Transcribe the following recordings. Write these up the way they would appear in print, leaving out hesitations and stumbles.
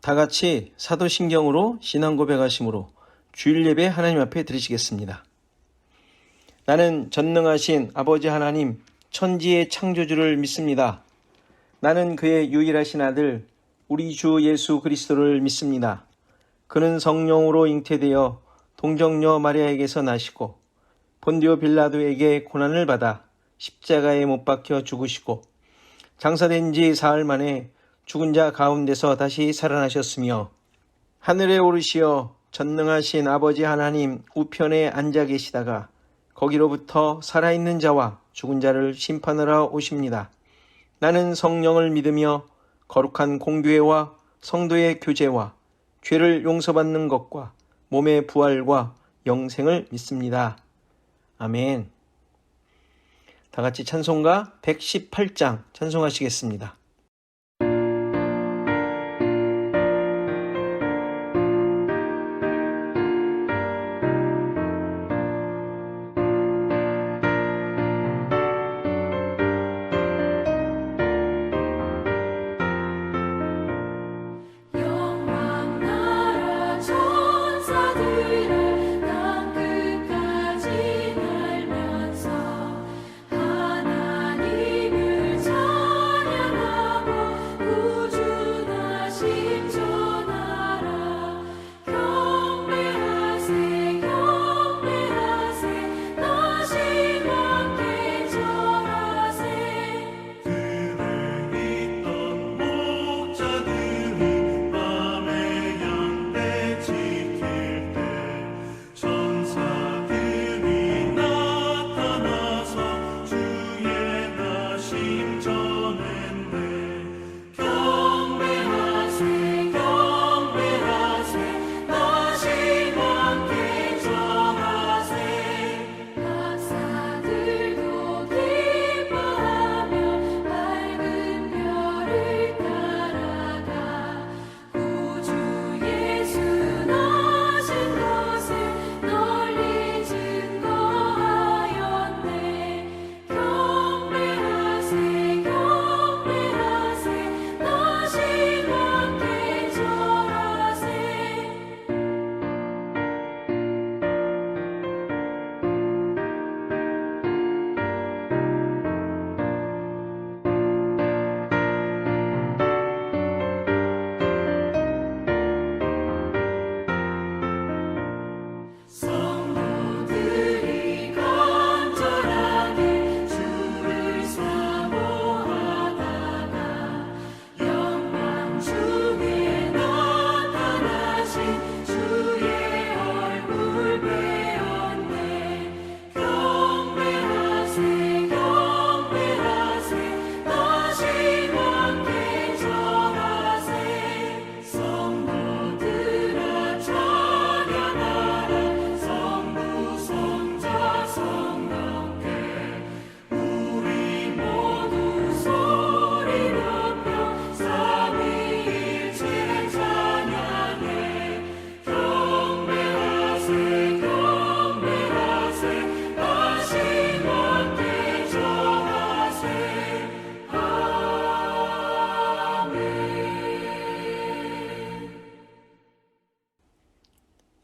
다 같이 사도신경으로 신앙 고백하심으로 주일 예배 하나님 앞에 드리시겠습니다. 나는 전능하신 아버지 하나님 천지의 창조주를 믿습니다. 나는 그의 유일하신 아들 우리 주 예수 그리스도를 믿습니다. 그는 성령으로 잉태되어 동정녀 마리아에게서 나시고 본디오 빌라도에게 고난을 받아 십자가에 못 박혀 죽으시고 장사된 지 사흘 만에 죽은 자 가운데서 다시 살아나셨으며 하늘에 오르시어 전능하신 아버지 하나님 우편에 앉아 계시다가 거기로부터 살아있는 자와 죽은 자를 심판하러 오십니다. 나는 성령을 믿으며 거룩한 공교회와 성도의 교제와 죄를 용서받는 것과 몸의 부활과 영생을 믿습니다. 아멘. 다 같이 찬송가 118장 찬송하시겠습니다.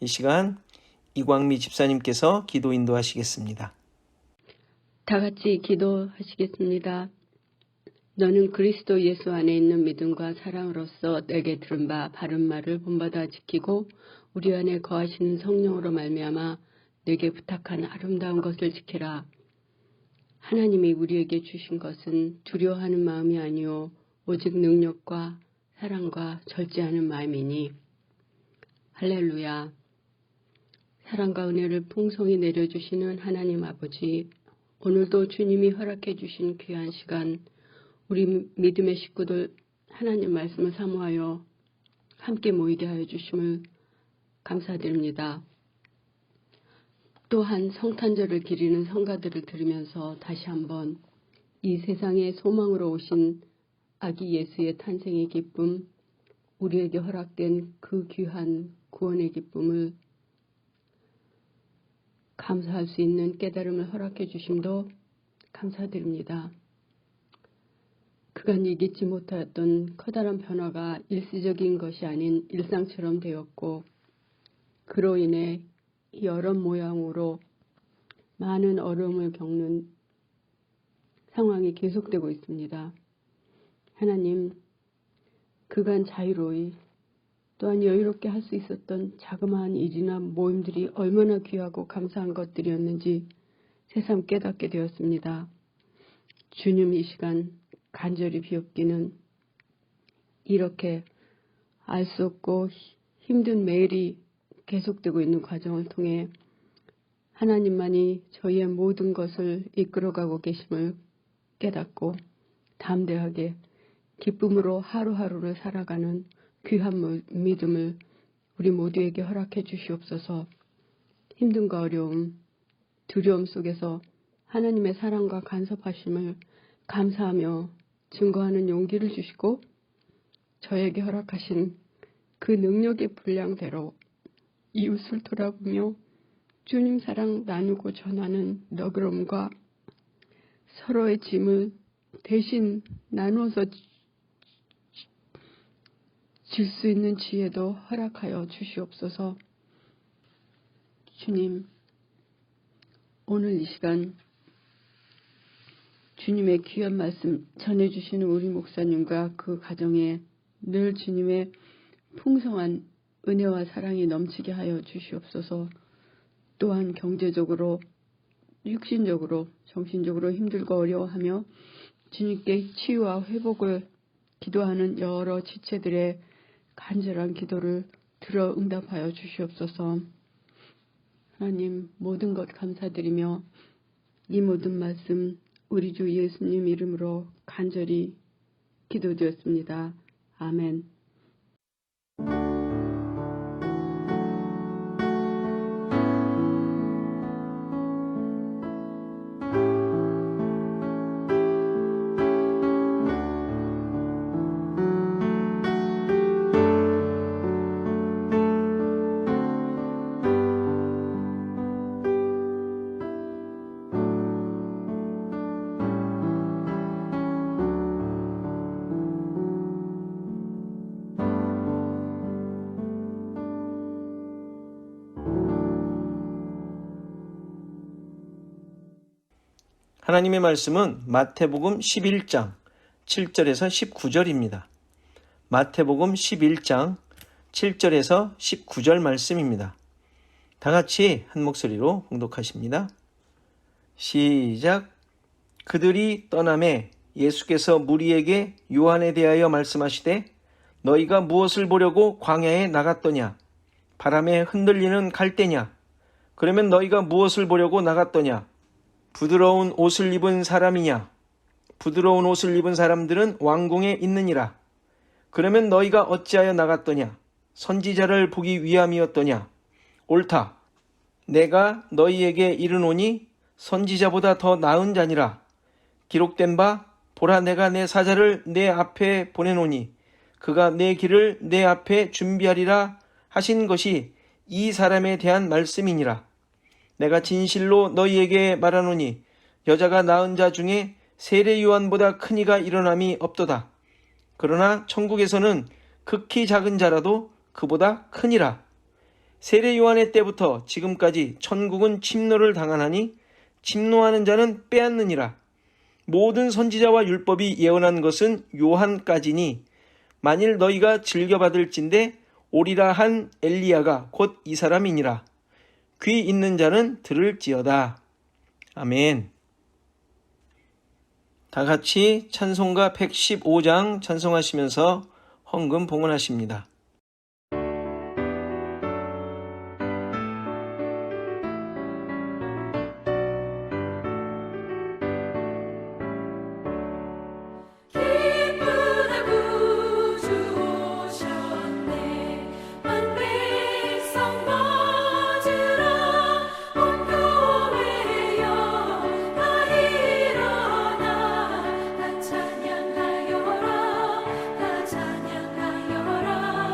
이 시간 이광미 집사님께서 기도 인도하시겠습니다. 다 같이 기도하시겠습니다. 너는 그리스도 예수 안에 있는 믿음과 사랑으로서 내게 들은 바 바른 말을 본받아 지키고 우리 안에 거하시는 성령으로 말미암아 내게 부탁한 아름다운 것을 지키라. 하나님이 우리에게 주신 것은 두려워하는 마음이 아니요 오직 능력과 사랑과 절제하는 마음이니. 할렐루야. 사랑과 은혜를 풍성히 내려주시는 하나님 아버지, 오늘도 주님이 허락해 주신 귀한 시간, 우리 믿음의 식구들 하나님 말씀을 사모하여 함께 모이게 하여 주심을 감사드립니다. 또한 성탄절을 기리는 성가들을 들으면서 다시 한번 이 세상의 소망으로 오신 아기 예수의 탄생의 기쁨, 우리에게 허락된 그 귀한 구원의 기쁨을 감사할 수 있는 깨달음을 허락해 주심도 감사드립니다. 그간 이기지 못하였던 커다란 변화가 일시적인 것이 아닌 일상처럼 되었고 그로 인해 여러 모양으로 많은 어려움을 겪는 상황이 계속되고 있습니다. 하나님, 그간 자유로이 또한 여유롭게 할 수 있었던 자그마한 일이나 모임들이 얼마나 귀하고 감사한 것들이었는지 새삼 깨닫게 되었습니다. 주님, 이 시간 간절히 비옵기는 이렇게 알 수 없고 힘든 매일이 계속되고 있는 과정을 통해 하나님만이 저희의 모든 것을 이끌어가고 계심을 깨닫고 담대하게 기쁨으로 하루하루를 살아가는 귀한 믿음을 우리 모두에게 허락해 주시옵소서. 힘듦과 어려움, 두려움 속에서 하나님의 사랑과 간섭하심을 감사하며 증거하는 용기를 주시고 저에게 허락하신 그 능력의 분량대로 이웃을 돌아보며 주님 사랑 나누고 전하는 너그러움과 서로의 짐을 대신 나누어서 질 수 있는 지혜도 허락하여 주시옵소서. 주님, 오늘 이 시간 주님의 귀한 말씀 전해주시는 우리 목사님과 그 가정에 늘 주님의 풍성한 은혜와 사랑이 넘치게 하여 주시옵소서. 또한 경제적으로, 육신적으로, 정신적으로 힘들고 어려워하며 주님께 치유와 회복을 기도하는 여러 지체들의 간절한 기도를 들어 응답하여 주시옵소서. 하나님, 모든 것 감사드리며 이 모든 말씀 우리 주 예수님 이름으로 간절히 기도드렸습니다. 아멘. 하나님의 말씀은 마태복음 11장 7절에서 19절입니다. 마태복음 11장 7절에서 19절 말씀입니다. 다 같이 한 목소리로 봉독하십니다. 시작. 그들이 떠나매 예수께서 무리에게 요한에 대하여 말씀하시되 너희가 무엇을 보려고 광야에 나갔더냐? 바람에 흔들리는 갈대냐? 그러면 너희가 무엇을 보려고 나갔더냐? 부드러운 옷을 입은 사람이냐? 부드러운 옷을 입은 사람들은 왕궁에 있느니라. 그러면 너희가 어찌하여 나갔더냐? 선지자를 보기 위함이었더냐? 옳다. 내가 너희에게 이르노니 선지자보다 더 나은 자니라. 기록된 바 보라 내가 내 사자를 내 앞에 보내노니 그가 내 길을 내 앞에 준비하리라 하신 것이 이 사람에 대한 말씀이니라. 내가 진실로 너희에게 말하노니 여자가 낳은 자 중에 세례 요한보다 큰 이가 일어남이 없도다. 그러나 천국에서는 극히 작은 자라도 그보다 크니라. 세례 요한의 때부터 지금까지 천국은 침노를 당하나니 침노하는 자는 빼앗느니라. 모든 선지자와 율법이 예언한 것은 요한까지니 만일 너희가 즐겨받을진대 오리라 한 엘리야가 곧 이 사람이니라. 귀 있는 자는 들을지어다. 아멘. 다 같이 찬송가 115장 찬송하시면서 헌금 봉헌하십니다. 찬양하여라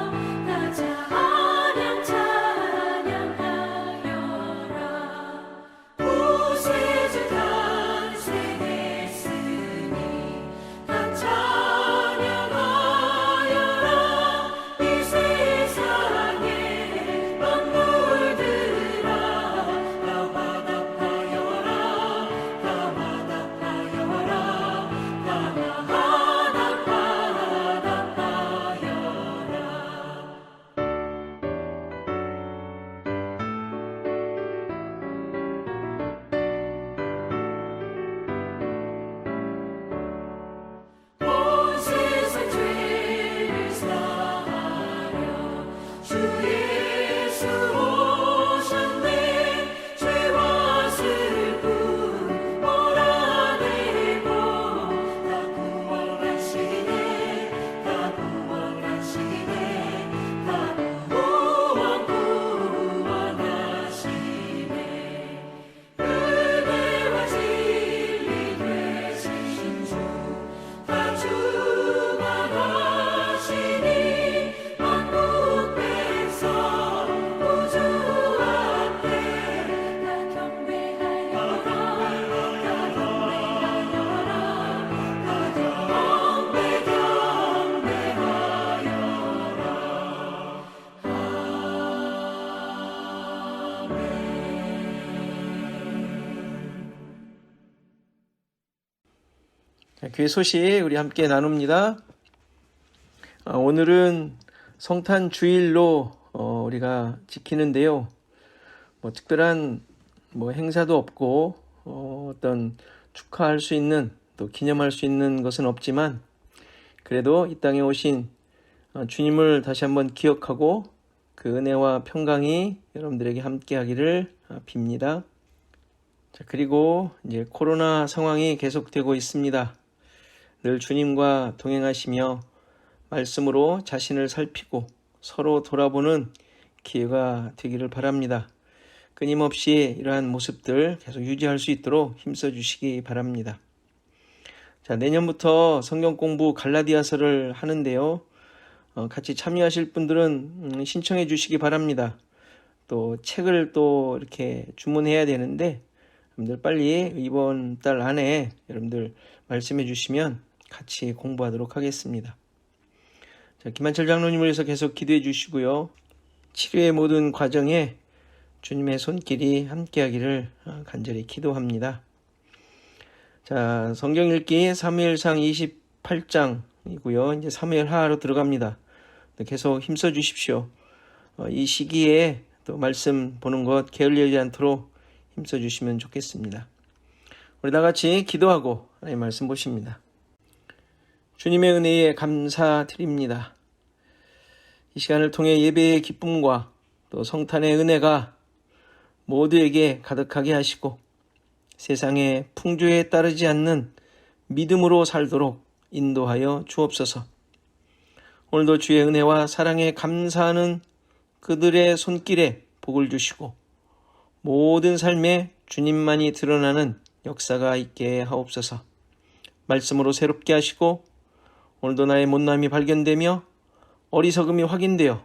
교회 소식 우리 함께 나눕니다. 오늘은 성탄 주일로 우리가 지키는데요. 특별한 행사도 없고 어떤 축하할 수 있는 또 기념할 수 있는 것은 없지만 그래도 이 땅에 오신 주님을 다시 한번 기억하고 그 은혜와 평강이 여러분들에게 함께하기를 빕니다. 자, 그리고 이제 코로나 상황이 계속되고 있습니다. 늘 주님과 동행하시며 말씀으로 자신을 살피고 서로 돌아보는 기회가 되기를 바랍니다. 끊임없이 이러한 모습들 계속 유지할 수 있도록 힘써 주시기 바랍니다. 자, 내년부터 성경 공부 갈라디아서를 하는데요. 같이 참여하실 분들은 신청해 주시기 바랍니다. 또 책을 또 이렇게 주문해야 되는데 여러분들 빨리 이번 달 안에 여러분들 말씀해 주시면 같이 공부하도록 하겠습니다. 자, 김한철 장로님을 위해서 계속 기도해 주시고요. 치료의 모든 과정에 주님의 손길이 함께하기를 간절히 기도합니다. 자, 성경 읽기 사무엘상 28장이고요. 이제 사무엘하로 들어갑니다. 계속 힘써 주십시오. 이 시기에 또 말씀 보는 것 게을리하지 않도록 힘써 주시면 좋겠습니다. 우리 다 같이 기도하고 하나님 말씀 보십니다. 주님의 은혜에 감사드립니다. 이 시간을 통해 예배의 기쁨과 또 성탄의 은혜가 모두에게 가득하게 하시고 세상의 풍조에 따르지 않는 믿음으로 살도록 인도하여 주옵소서. 오늘도 주의 은혜와 사랑에 감사하는 그들의 손길에 복을 주시고 모든 삶에 주님만이 드러나는 역사가 있게 하옵소서. 말씀으로 새롭게 하시고 오늘도 나의 못남이 발견되며 어리석음이 확인되어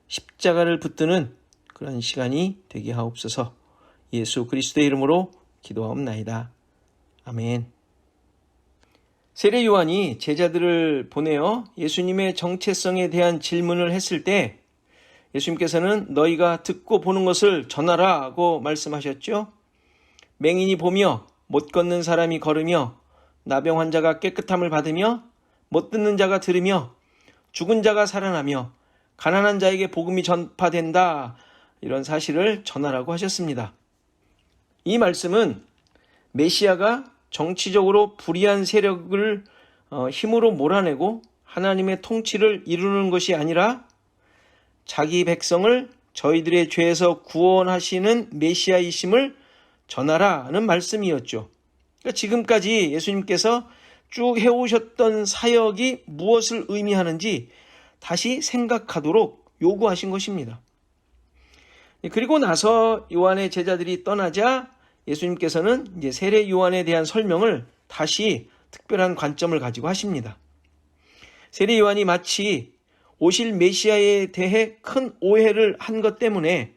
십자가를 붙드는 그런 시간이 되게 하옵소서. 예수 그리스도의 이름으로 기도하옵나이다. 아멘. 세례 요한이 제자들을 보내어 예수님의 정체성에 대한 질문을 했을 때 예수님께서는 너희가 듣고 보는 것을 전하라 하고 말씀하셨죠. 맹인이 보며 못 걷는 사람이 걸으며 나병 환자가 깨끗함을 받으며 못 듣는 자가 들으며 죽은 자가 살아나며 가난한 자에게 복음이 전파된다. 이런 사실을 전하라고 하셨습니다. 이 말씀은 메시아가 정치적으로 불의한 세력을 힘으로 몰아내고 하나님의 통치를 이루는 것이 아니라 자기 백성을 저희들의 죄에서 구원하시는 메시아이심을 전하라는 말씀이었죠. 그러니까 지금까지 예수님께서 쭉 해오셨던 사역이 무엇을 의미하는지 다시 생각하도록 요구하신 것입니다. 그리고 나서 요한의 제자들이 떠나자 예수님께서는 이제 세례 요한에 대한 설명을 다시 특별한 관점을 가지고 하십니다. 세례 요한이 마치 오실 메시아에 대해 큰 오해를 한 것 때문에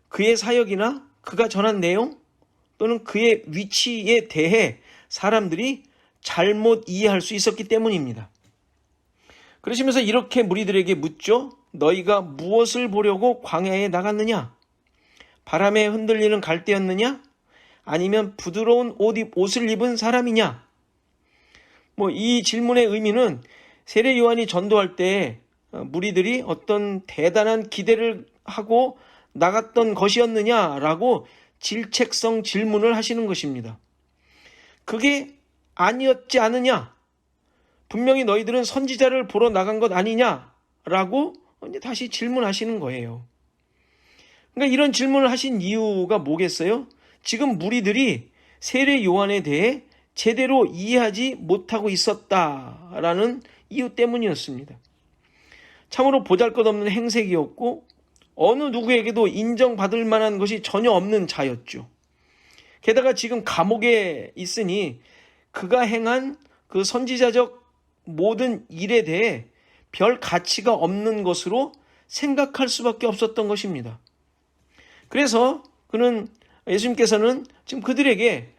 그의 사역이나 그가 전한 내용 또는 그의 위치에 대해 사람들이 잘못 이해할 수 있었기 때문입니다. 그러시면서 이렇게 무리들에게 묻죠. 너희가 무엇을 보려고 광야에 나갔느냐? 바람에 흔들리는 갈대였느냐? 아니면 부드러운 옷을 입은 사람이냐? 이 질문의 의미는 세례 요한이 전도할 때 무리들이 어떤 대단한 기대를 하고 나갔던 것이었느냐라고 질책성 질문을 하시는 것입니다. 그게 아니었지 않느냐? 분명히 너희들은 선지자를 보러 나간 것 아니냐라고 다시 질문하시는 거예요. 그러니까 이런 질문을 하신 이유가 뭐겠어요? 지금 무리들이 세례 요한에 대해 제대로 이해하지 못하고 있었다라는 이유 때문이었습니다. 참으로 보잘것없는 행색이었고 어느 누구에게도 인정받을 만한 것이 전혀 없는 자였죠. 게다가 지금 감옥에 있으니 그가 행한 그 선지자적 모든 일에 대해 별 가치가 없는 것으로 생각할 수밖에 없었던 것입니다. 그래서 예수님께서는 지금 그들에게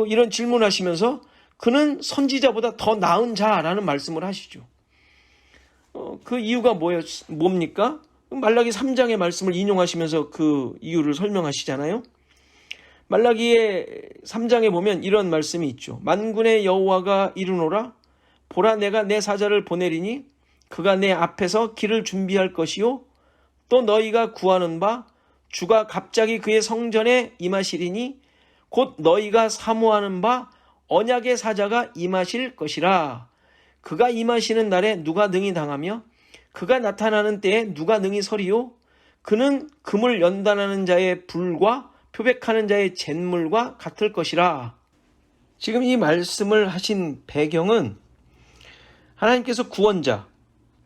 이런 질문하시면서 그는 선지자보다 더 나은 자라는 말씀을 하시죠. 그 이유가 뭡니까? 말라기 3장의 말씀을 인용하시면서 그 이유를 설명하시잖아요. 말라기의 3장에 보면 이런 말씀이 있죠. 만군의 여호와가 이르노라. 보라, 내가 내 사자를 보내리니 그가 내 앞에서 길을 준비할 것이요 또 너희가 구하는 바 주가 갑자기 그의 성전에 임하시리니 곧 너희가 사모하는 바 언약의 사자가 임하실 것이라. 그가 임하시는 날에 누가 능히 당하며 그가 나타나는 때에 누가 능히 서리요. 그는 금을 연단하는 자의 불과 표백하는 자의 잿물과 같을 것이라. 지금 이 말씀을 하신 배경은 하나님께서 구원자,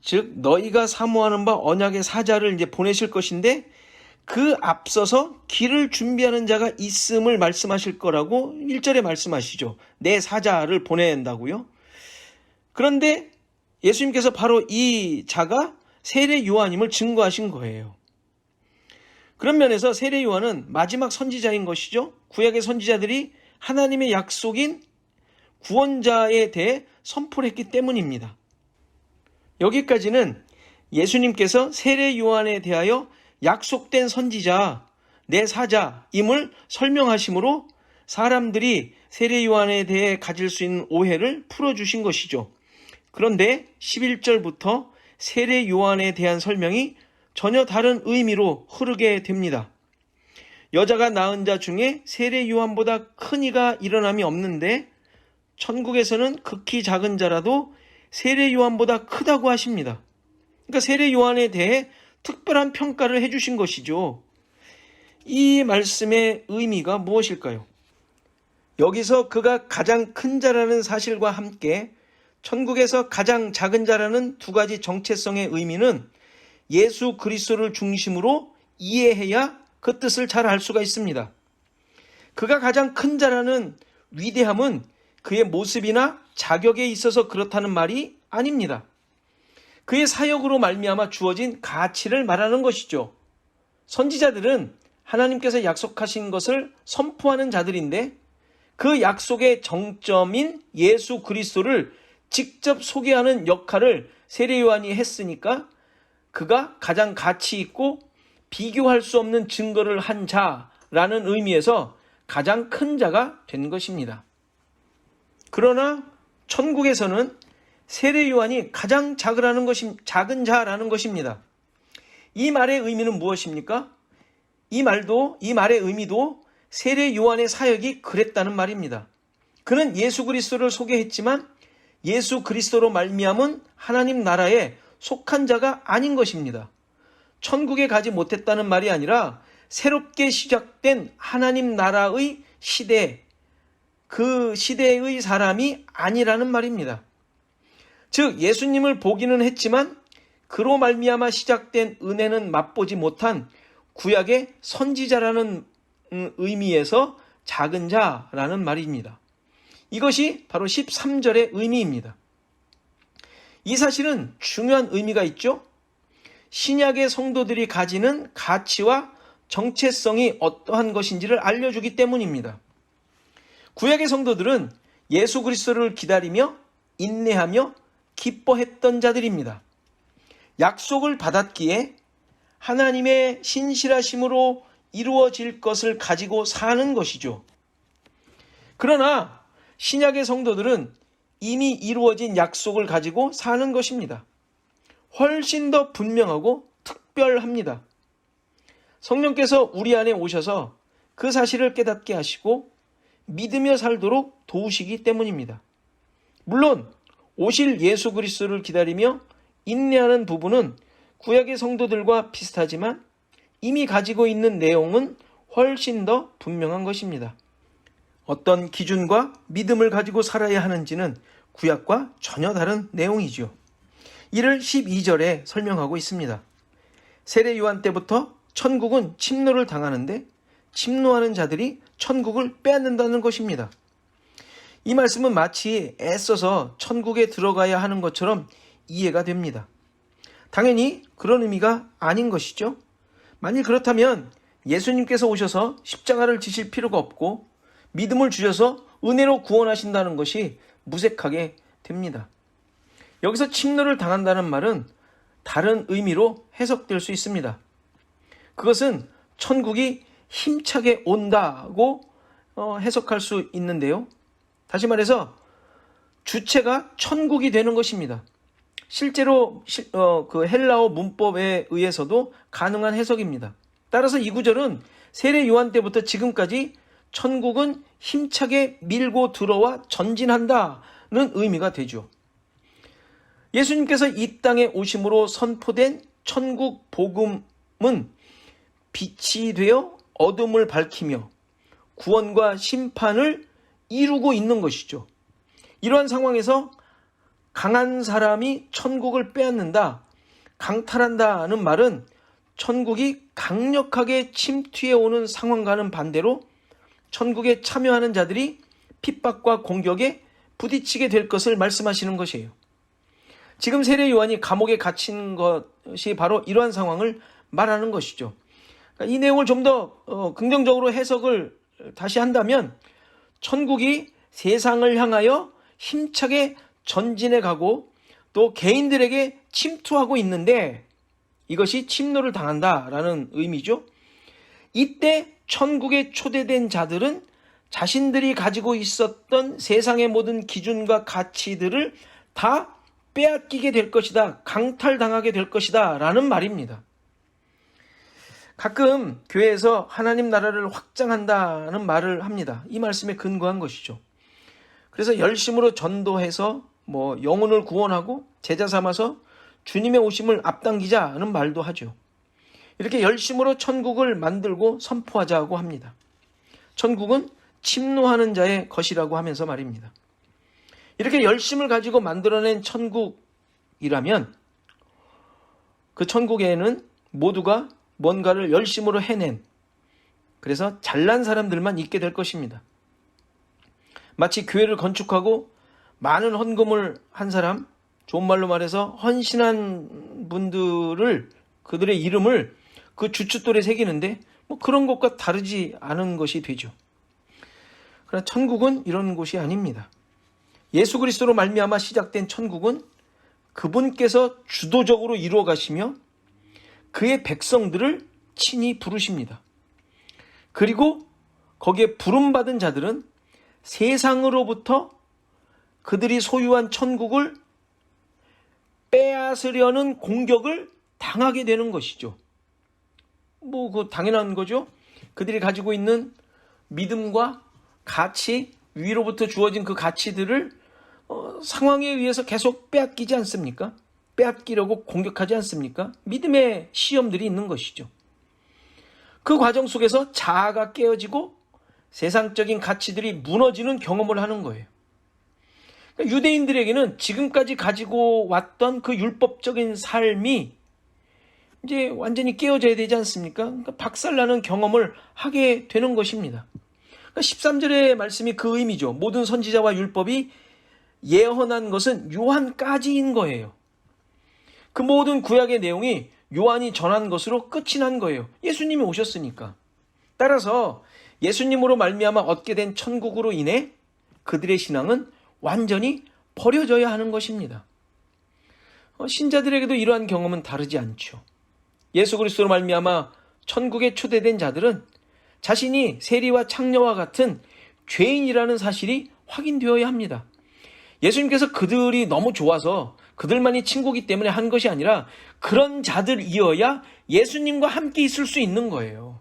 즉 너희가 사모하는 바 언약의 사자를 이제 보내실 것인데 그 앞서서 길을 준비하는 자가 있음을 말씀하실 거라고 1절에 말씀하시죠. 내 사자를 보낸다고요. 그런데 예수님께서 바로 이 자가 세례 요한임을 증거하신 거예요. 그런 면에서 세례 요한은 마지막 선지자인 것이죠. 구약의 선지자들이 하나님의 약속인 구원자에 대해 선포를 했기 때문입니다. 여기까지는 예수님께서 세례 요한에 대하여 약속된 선지자, 내 사자임을 설명하심으로 사람들이 세례 요한에 대해 가질 수 있는 오해를 풀어주신 것이죠. 그런데 11절부터 세례 요한에 대한 설명이 전혀 다른 의미로 흐르게 됩니다. 여자가 낳은 자 중에 세례 요한보다 큰 이가 일어남이 없는데 천국에서는 극히 작은 자라도 세례 요한보다 크다고 하십니다. 그러니까 세례 요한에 대해 특별한 평가를 해주신 것이죠. 이 말씀의 의미가 무엇일까요? 여기서 그가 가장 큰 자라는 사실과 함께 천국에서 가장 작은 자라는 두 가지 정체성의 의미는 예수 그리스도를 중심으로 이해해야 그 뜻을 잘 알 수가 있습니다. 그가 가장 큰 자라는 위대함은 그의 모습이나 자격에 있어서 그렇다는 말이 아닙니다. 그의 사역으로 말미암아 주어진 가치를 말하는 것이죠. 선지자들은 하나님께서 약속하신 것을 선포하는 자들인데 그 약속의 정점인 예수 그리스도를 직접 소개하는 역할을 세례 요한이 했으니까 그가 가장 가치 있고 비교할 수 없는 증거를 한 자라는 의미에서 가장 큰 자가 된 것입니다. 그러나 천국에서는 세례 요한이 가장 작은 자라는 것입니다. 이 말의 의미는 무엇입니까? 이 말의 의미도 세례 요한의 사역이 그랬다는 말입니다. 그는 예수 그리스도를 소개했지만 예수 그리스도로 말미암은 하나님 나라에 속한 자가 아닌 것입니다. 천국에 가지 못했다는 말이 아니라 새롭게 시작된 하나님 나라의 시대, 그 시대의 사람이 아니라는 말입니다. 즉 예수님을 보기는 했지만 그로 말미암아 시작된 은혜는 맛보지 못한 구약의 선지자라는 의미에서 작은 자라는 말입니다. 이것이 바로 13절의 의미입니다. 이 사실은 중요한 의미가 있죠. 신약의 성도들이 가지는 가치와 정체성이 어떠한 것인지를 알려주기 때문입니다. 구약의 성도들은 예수 그리스도를 기다리며 인내하며 기뻐했던 자들입니다. 약속을 받았기에 하나님의 신실하심으로 이루어질 것을 가지고 사는 것이죠. 그러나 신약의 성도들은 이미 이루어진 약속을 가지고 사는 것입니다. 훨씬 더 분명하고 특별합니다. 성령께서 우리 안에 오셔서 그 사실을 깨닫게 하시고 믿으며 살도록 도우시기 때문입니다. 물론 오실 예수 그리스도를 기다리며 인내하는 부분은 구약의 성도들과 비슷하지만 이미 가지고 있는 내용은 훨씬 더 분명한 것입니다. 어떤 기준과 믿음을 가지고 살아야 하는지는 구약과 전혀 다른 내용이죠. 이를 12절에 설명하고 있습니다. 세례 요한 때부터 천국은 침노를 당하는데 침노하는 자들이 천국을 빼앗는다는 것입니다. 이 말씀은 마치 애써서 천국에 들어가야 하는 것처럼 이해가 됩니다. 당연히 그런 의미가 아닌 것이죠. 만일 그렇다면 예수님께서 오셔서 십자가를 지실 필요가 없고 믿음을 주셔서 은혜로 구원하신다는 것이 무색하게 됩니다. 여기서 침노를 당한다는 말은 다른 의미로 해석될 수 있습니다. 그것은 천국이 힘차게 온다고 해석할 수 있는데요. 다시 말해서 주체가 천국이 되는 것입니다. 실제로 그 헬라어 문법에 의해서도 가능한 해석입니다. 따라서 이 구절은 세례 요한 때부터 지금까지 천국은 힘차게 밀고 들어와 전진한다는 의미가 되죠. 예수님께서 이 땅에 오심으로 선포된 천국 복음은 빛이 되어 어둠을 밝히며 구원과 심판을 이루고 있는 것이죠. 이러한 상황에서 강한 사람이 천국을 빼앗는다, 강탈한다는 말은 천국이 강력하게 침투해 오는 상황과는 반대로 천국에 참여하는 자들이 핍박과 공격에 부딪히게 될 것을 말씀하시는 것이에요. 지금 세례 요한이 감옥에 갇힌 것이 바로 이러한 상황을 말하는 것이죠. 이 내용을 좀 더 긍정적으로 해석을 다시 한다면 천국이 세상을 향하여 힘차게 전진해 가고 또 개인들에게 침투하고 있는데 이것이 침노를 당한다라는 의미죠. 이때 천국에 초대된 자들은 자신들이 가지고 있었던 세상의 모든 기준과 가치들을 다 빼앗기게 될 것이다, 강탈당하게 될 것이다 라는 말입니다. 가끔 교회에서 하나님 나라를 확장한다는 말을 합니다. 이 말씀에 근거한 것이죠. 그래서 열심으로 전도해서 영혼을 구원하고 제자 삼아서 주님의 오심을 앞당기자는 말도 하죠. 이렇게 열심으로 천국을 만들고 선포하자고 합니다. 천국은 침노하는 자의 것이라고 하면서 말입니다. 이렇게 열심을 가지고 만들어낸 천국이라면 그 천국에는 모두가 뭔가를 열심으로 해낸, 그래서 잘난 사람들만 있게 될 것입니다. 마치 교회를 건축하고 많은 헌금을 한 사람, 좋은 말로 말해서 헌신한 분들을, 그들의 이름을 그 주춧돌에 새기는데 그런 것과 다르지 않은 것이 되죠. 그러나 천국은 이런 곳이 아닙니다. 예수 그리스도로 말미암아 시작된 천국은 그분께서 주도적으로 이루어 가시며 그의 백성들을 친히 부르십니다. 그리고 거기에 부름받은 자들은 세상으로부터 그들이 소유한 천국을 빼앗으려는 공격을 당하게 되는 것이죠. 그 당연한 거죠. 그들이 가지고 있는 믿음과 가치, 위로부터 주어진 그 가치들을 상황에 의해서 계속 빼앗기지 않습니까? 빼앗기려고 공격하지 않습니까? 믿음의 시험들이 있는 것이죠. 그 과정 속에서 자아가 깨어지고 세상적인 가치들이 무너지는 경험을 하는 거예요. 그러니까 유대인들에게는 지금까지 가지고 왔던 그 율법적인 삶이 이제 완전히 깨어져야 되지 않습니까? 그러니까 박살나는 경험을 하게 되는 것입니다. 그러니까 13절의 말씀이 그 의미죠. 모든 선지자와 율법이 예언한 것은 요한까지인 거예요. 그 모든 구약의 내용이 요한이 전한 것으로 끝이 난 거예요. 예수님이 오셨으니까. 따라서 예수님으로 말미암아 얻게 된 천국으로 인해 그들의 신앙은 완전히 버려져야 하는 것입니다. 신자들에게도 이러한 경험은 다르지 않죠. 예수 그리스도로 말미암아 천국에 초대된 자들은 자신이 세리와 창녀와 같은 죄인이라는 사실이 확인되어야 합니다. 예수님께서 그들이 너무 좋아서 그들만이 친구이기 때문에 한 것이 아니라 그런 자들이어야 예수님과 함께 있을 수 있는 거예요.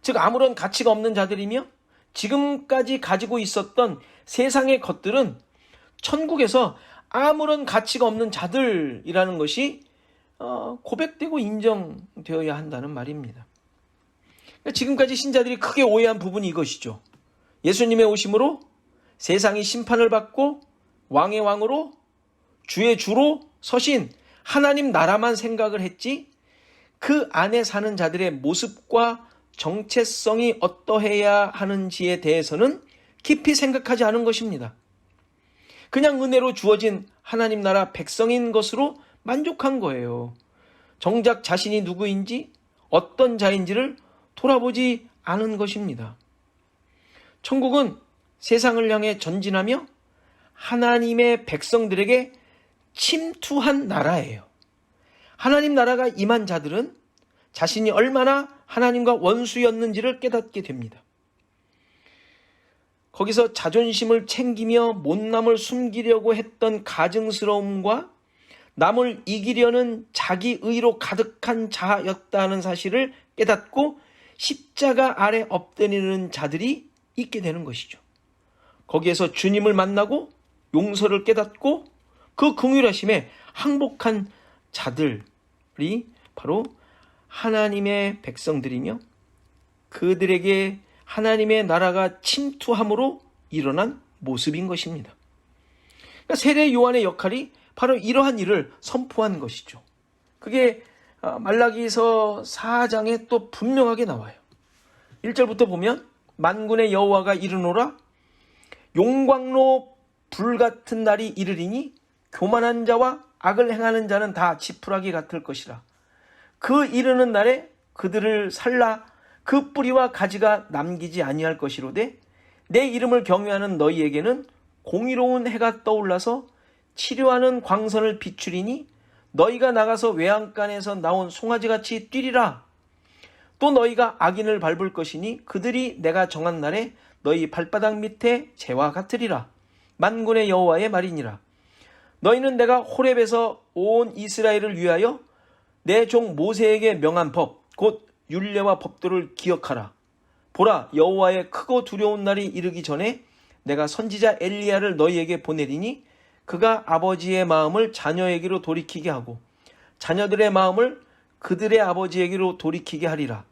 즉 아무런 가치가 없는 자들이며 지금까지 가지고 있었던 세상의 것들은 천국에서 아무런 가치가 없는 자들이라는 것이 고백되고 인정되어야 한다는 말입니다. 지금까지 신자들이 크게 오해한 부분이 이것이죠. 예수님의 오심으로 세상이 심판을 받고 왕의 왕으로 주의 주로 서신 하나님 나라만 생각을 했지 그 안에 사는 자들의 모습과 정체성이 어떠해야 하는지에 대해서는 깊이 생각하지 않은 것입니다. 그냥 은혜로 주어진 하나님 나라 백성인 것으로 만족한 거예요. 정작 자신이 누구인지 어떤 자인지를 돌아보지 않은 것입니다. 천국은 세상을 향해 전진하며 하나님의 백성들에게 침투한 나라예요. 하나님 나라가 임한 자들은 자신이 얼마나 하나님과 원수였는지를 깨닫게 됩니다. 거기서 자존심을 챙기며 못남을 숨기려고 했던 가증스러움과 남을 이기려는 자기의로 가득한 자아였다는 사실을 깨닫고 십자가 아래 엎드리는 자들이 있게 되는 것이죠. 거기에서 주님을 만나고 용서를 깨닫고 그 긍휼하심에 항복한 자들이 바로 하나님의 백성들이며 그들에게 하나님의 나라가 침투함으로 일어난 모습인 것입니다. 그러니까 세례 요한의 역할이 바로 이러한 일을 선포한 것이죠. 그게 말라기서 4장에 또 분명하게 나와요. 1절부터 보면 만군의 여호와가 이르노라 용광로 불같은 날이 이르리니 교만한 자와 악을 행하는 자는 다 지푸라기 같을 것이라. 그 이르는 날에 그들을 살라 그 뿌리와 가지가 남기지 아니할 것이로되 내 이름을 경외하는 너희에게는 공의로운 해가 떠올라서 치료하는 광선을 비추리니 너희가 나가서 외양간에서 나온 송아지같이 뛰리라. 또 너희가 악인을 밟을 것이니 그들이 내가 정한 날에 너희 발바닥 밑에 재와 같으리라. 만군의 여호와의 말이니라. 너희는 내가 호렙에서 온 이스라엘을 위하여 내 종 모세에게 명한 법 곧 율례와 법도를 기억하라. 보라 여호와의 크고 두려운 날이 이르기 전에 내가 선지자 엘리야를 너희에게 보내리니 그가 아버지의 마음을 자녀에게로 돌이키게 하고 자녀들의 마음을 그들의 아버지에게로 돌이키게 하리라.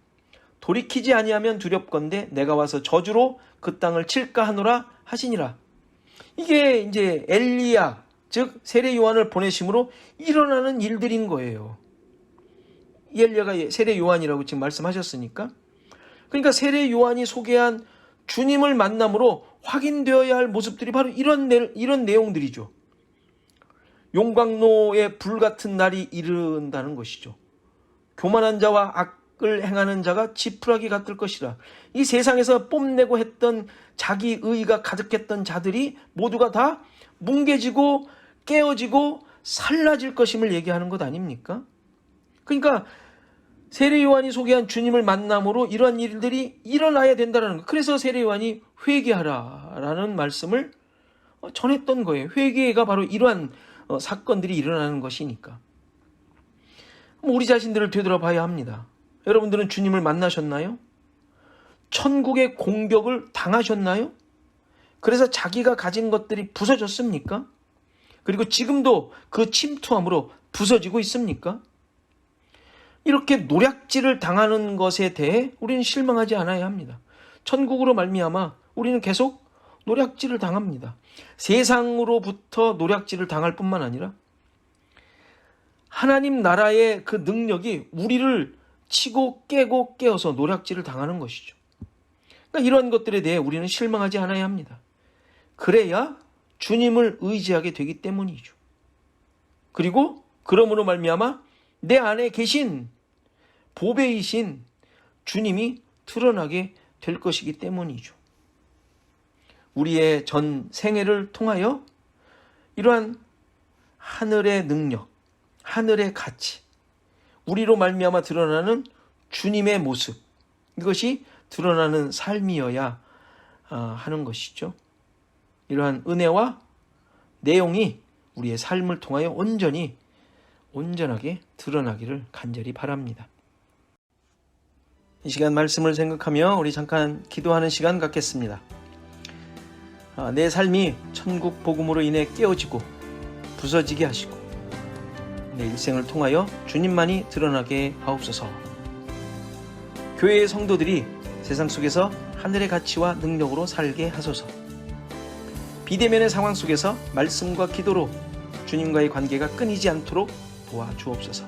돌이키지 아니하면 두렵건대 내가 와서 저주로 그 땅을 칠까 하노라 하시니라. 이게 이제 엘리야 즉 세례 요한을 보내심으로 일어나는 일들인 거예요. 엘리야가 세례 요한이라고 지금 말씀하셨으니까. 그러니까 세례 요한이 소개한 주님을 만남으로 확인되어야 할 모습들이 바로 이런 내용들이죠. 용광로의 불같은 날이 이른다는 것이죠. 교만한 자와 악을 행하는 자가 지푸라기 같을 것이라. 이 세상에서 뽐내고 했던 자기의가 가득했던 자들이 모두가 다 뭉개지고 깨어지고 살라질 것임을 얘기하는 것 아닙니까? 그러니까 세례 요한이 소개한 주님을 만남으로 이러한 일들이 일어나야 된다는 거. 그래서 세례 요한이 회개하라라는 말씀을 전했던 거예요. 회개가 바로 이러한 사건들이 일어나는 것이니까. 우리 자신들을 되돌아봐야 합니다. 여러분들은 주님을 만나셨나요? 천국의 공격을 당하셨나요? 그래서 자기가 가진 것들이 부서졌습니까? 그리고 지금도 그 침투함으로 부서지고 있습니까? 이렇게 노략질을 당하는 것에 대해 우리는 실망하지 않아야 합니다. 천국으로 말미암아 우리는 계속 노략질을 당합니다. 세상으로부터 노략질을 당할 뿐만 아니라 하나님 나라의 그 능력이 우리를 치고 깨고 깨어서 노략질을 당하는 것이죠. 그러니까 이런 것들에 대해 우리는 실망하지 않아야 합니다. 그래야 주님을 의지하게 되기 때문이죠. 그리고 그러므로 말미암아 내 안에 계신 보배이신 주님이 드러나게 될 것이기 때문이죠. 우리의 전 생애를 통하여 이러한 하늘의 능력, 하늘의 가치, 우리로 말미암아 드러나는 주님의 모습, 이것이 드러나는 삶이어야 하는 것이죠. 이러한 은혜와 내용이 우리의 삶을 통하여 온전하게 드러나기를 간절히 바랍니다. 이 시간 말씀을 생각하며 우리 잠깐 기도하는 시간 갖겠습니다. 내 삶이 천국 복음으로 인해 깨어지고 부서지게 하시고 내 일생을 통하여 주님만이 드러나게 하옵소서. 교회의 성도들이 세상 속에서 하늘의 가치와 능력으로 살게 하소서. 비대면의 상황 속에서 말씀과 기도로 주님과의 관계가 끊이지 않도록 도와주옵소서.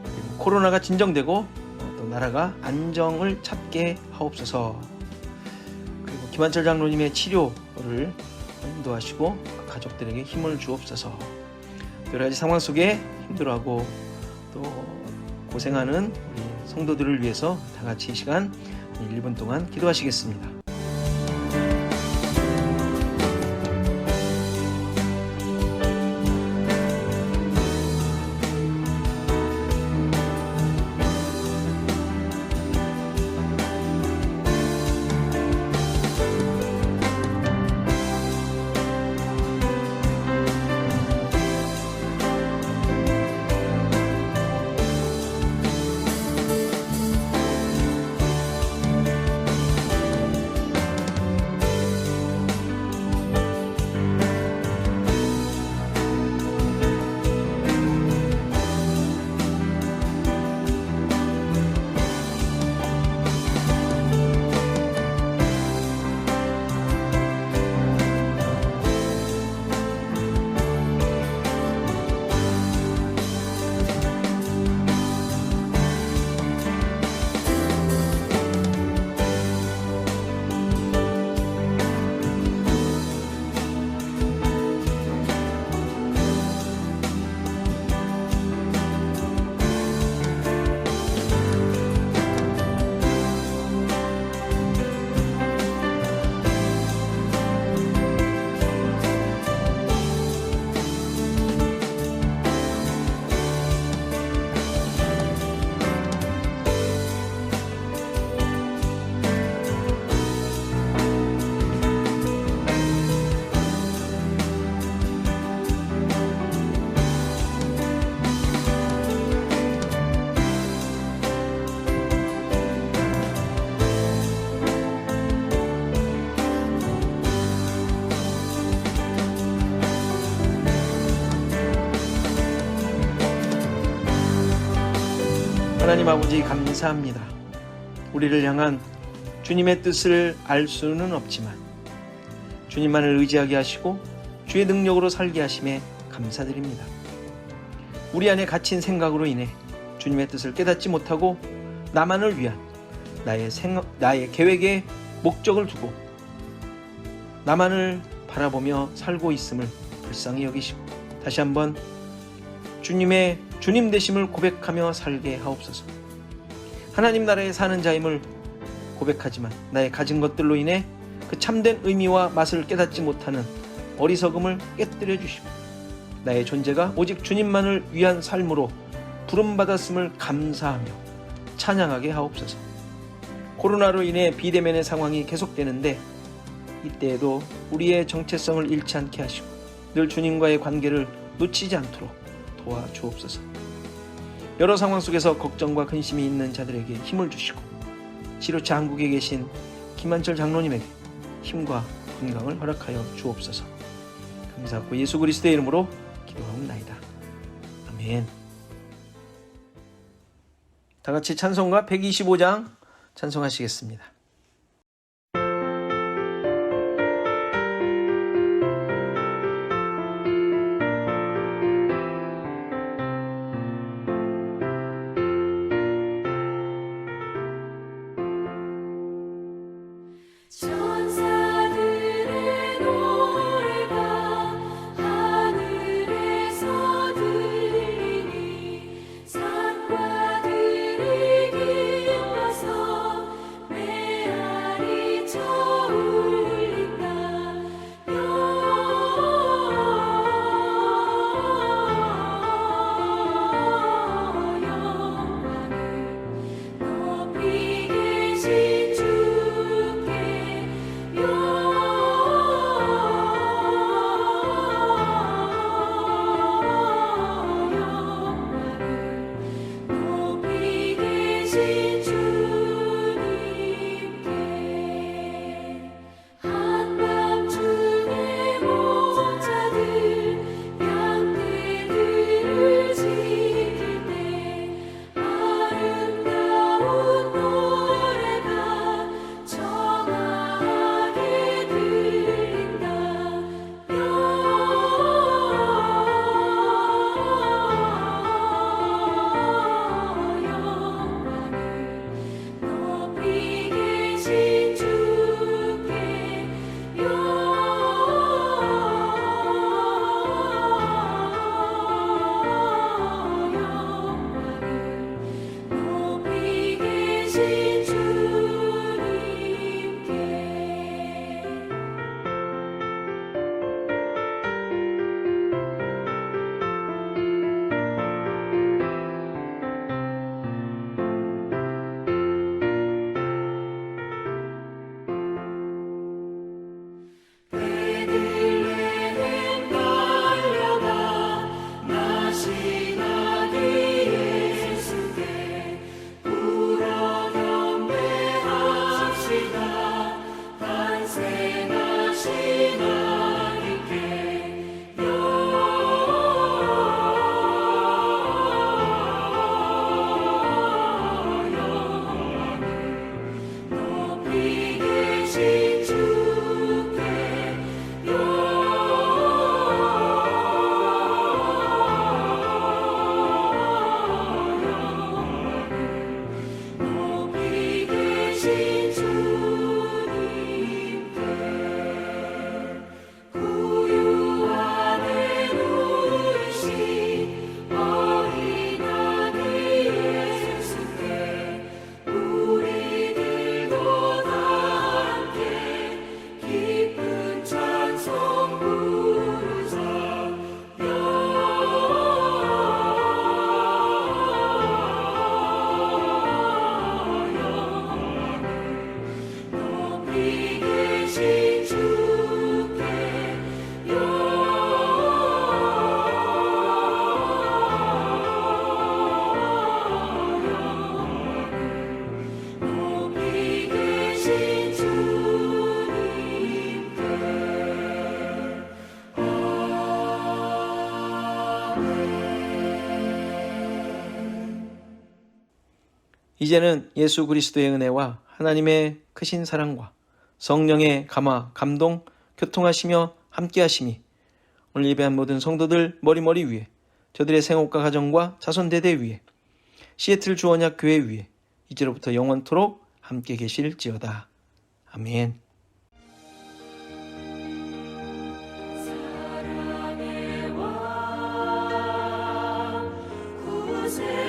그리고 코로나가 진정되고 또 나라가 안정을 찾게 하옵소서. 그리고 김한철 장로님의 치료를 인도하시고 그 가족들에게 힘을 주옵소서. 여러 가지 상황 속에 힘들어하고 또 고생하는 우리 성도들을 위해서 다 같이 이 시간 1분 동안 기도하시겠습니다. 하나님 아버지 감사합니다. 우리를 향한 주님의 뜻을 알 수는 없지만 주님만을 의지하게 하시고 주의 능력으로 살게 하심에 감사드립니다. 우리 안에 갇힌 생각으로 인해 주님의 뜻을 깨닫지 못하고 나만을 위한 나의 계획에 목적을 두고 나만을 바라보며 살고 있음을 불쌍히 여기시고 다시 한번 주님의 주님 되심을 고백하며 살게 하옵소서. 하나님 나라에 사는 자임을 고백하지만 나의 가진 것들로 인해 그 참된 의미와 맛을 깨닫지 못하는 어리석음을 깨뜨려 주시고 나의 존재가 오직 주님만을 위한 삶으로 부름받았음을 감사하며 찬양하게 하옵소서. 코로나로 인해 비대면의 상황이 계속되는데 이때에도 우리의 정체성을 잃지 않게 하시고 늘 주님과의 관계를 놓치지 않도록 도와주옵소서. 여러 상황 속에서 걱정과 근심이 있는 자들에게 힘을 주시고 치료차 한국에 계신 김한철 장로님에게 힘과 건강을 허락하여 주옵소서. 감사하고 예수 그리스도의 이름으로 기도하옵나이다. 아멘. 다 같이 찬송가 125장 찬송하시겠습니다. 천사들의 노래가 하늘에서 들리니 산과 들이 기뻐서 이제는 예수 그리스도의 은혜와 하나님의 크신 사랑과 성령의 감화, 감동, 교통하시며 함께하심이 오늘 예배한 모든 성도들 머리머리 위에, 저들의 생업과 가정과 자손대대 위에, 시애틀 주언약 교회 위에 이제로부터 영원토록 함께 계실지어다. 아멘. 사랑의 왕 구세